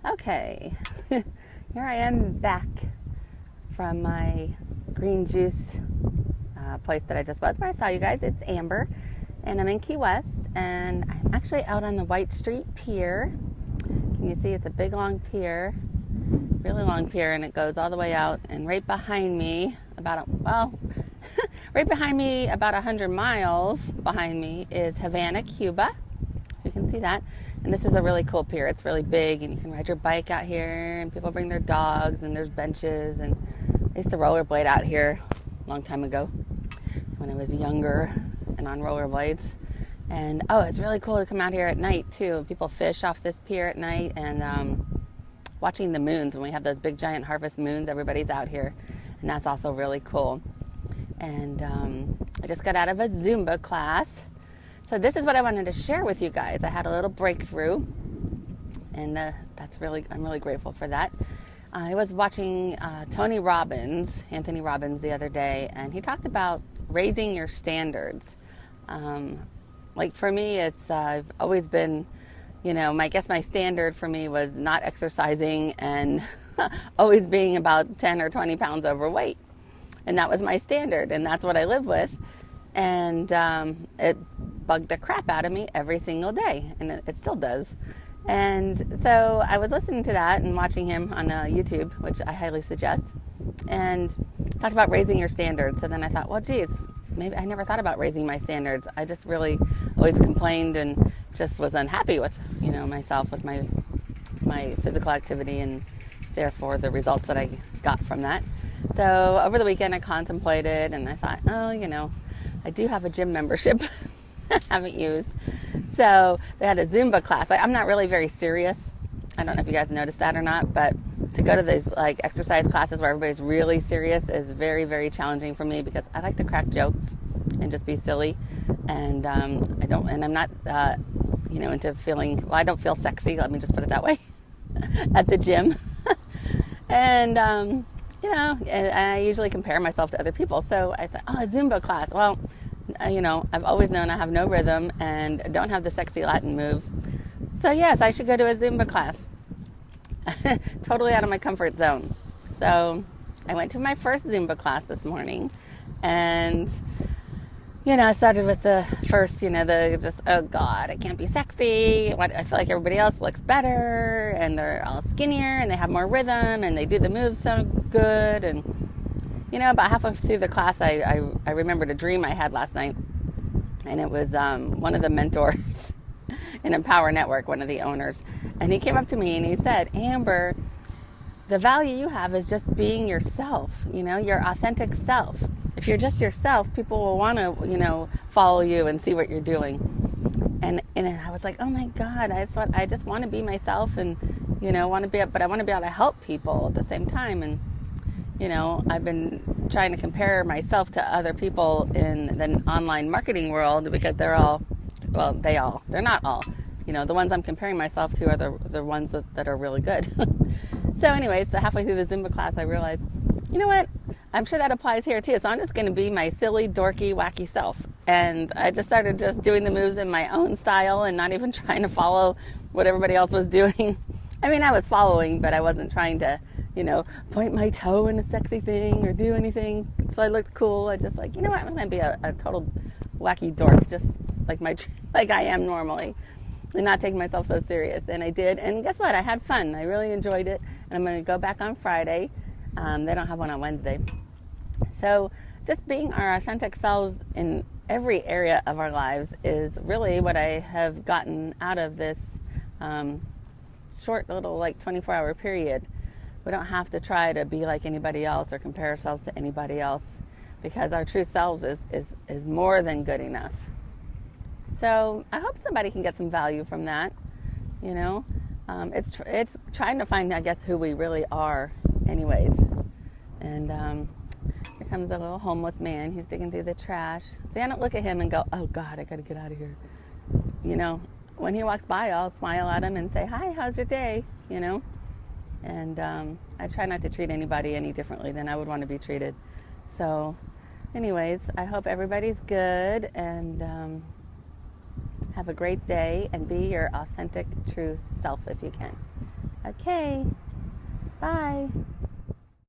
Okay, here I am back from my green juice place that I just was, where I saw you guys. It's Amber, and I'm in Key West, and I'm actually out on the White Street Pier. Can you see? It's a big, long pier, really long pier, and it goes all the way out. And right behind me, right behind me, about 100 miles behind me, is Havana, Cuba. You can see that. And this is a really cool pier. It's really big, and you can ride your bike out here, and people bring their dogs, and there's benches. And I used to rollerblade out here a long time ago when I was younger and on rollerblades. And it's really cool to come out here at night too. People fish off this pier at night, and watching the moons. When we have those big giant harvest moons, everybody's out here, and that's also really cool. And I just got out of a Zumba class. So this is what I wanted to share with you guys. I had a little breakthrough, and I'm really grateful for that. I was watching Anthony Robbins the other day, and he talked about raising your standards. Like for me, I've always been, I guess my standard for me was not exercising and always being about 10 or 20 pounds overweight. And that was my standard, and that's what I live with. And it bugged the crap out of me every single day, and it still does. And so I was listening to that and watching him on YouTube, which I highly suggest, and talked about raising your standards. So then I thought, well, geez, maybe I never thought about raising my standards. I just really always complained and just was unhappy with, myself, with my physical activity, and therefore the results that I got from that. So over the weekend I contemplated, and I thought, I do have a gym membership I haven't used. So they had a Zumba class. I'm not really very serious. I don't know if you guys noticed that or not, but to go to these exercise classes where everybody's really serious is very, very challenging for me, because I like to crack jokes and just be silly. And I'm not, into feeling, I don't feel sexy. Let me just put it that way at the gym. And, I usually compare myself to other people. So I thought, a Zumba class. Well, I've always known I have no rhythm and don't have the sexy Latin moves. So yes, I should go to a Zumba class. Totally out of my comfort zone. So I went to my first Zumba class this morning, and I started with the first, oh God, I can't be sexy. I feel like everybody else looks better, and they're all skinnier, and they have more rhythm, and they do the moves so good. And, about halfway through the class, I remembered a dream I had last night, and it was one of the mentors in Empower Network, one of the owners. And he came up to me and he said, Amber, the value you have is just being yourself, your authentic self. If you're just yourself, people will want to, follow you and see what you're doing. And I was like, oh my God, I just want to be myself, and, but I want to be able to help people at the same time. And, I've been trying to compare myself to other people in the online marketing world, because they're not all, the ones I'm comparing myself to are the ones that are really good. So anyways, halfway through the Zumba class, I realized, you know what? I'm sure that applies here too. So I'm just going to be my silly, dorky, wacky self. And I just started just doing the moves in my own style and not even trying to follow what everybody else was doing. I mean, I was following, but I wasn't trying to, point my toe in a sexy thing or do anything. So I looked cool. I just I'm going to be a total wacky dork, just like I am normally, and not take myself so serious. And I did. And guess what? I had fun. I really enjoyed it. And I'm going to go back on Friday. They don't have one on Wednesday. So just being our authentic selves in every area of our lives is really what I have gotten out of this short little 24-hour period. We don't have to try to be like anybody else or compare ourselves to anybody else, because our true selves is more than good enough. So I hope somebody can get some value from that. It's trying to find, I guess, who we really are anyways. And here comes a little homeless man. He's digging through the trash. See, I don't look at him and go, oh God, I got to get out of here. When he walks by, I'll smile at him and say, hi, how's your day? And I try not to treat anybody any differently than I would want to be treated. So anyways, I hope everybody's good, and have a great day, and be your authentic, true self if you can. Okay. Bye.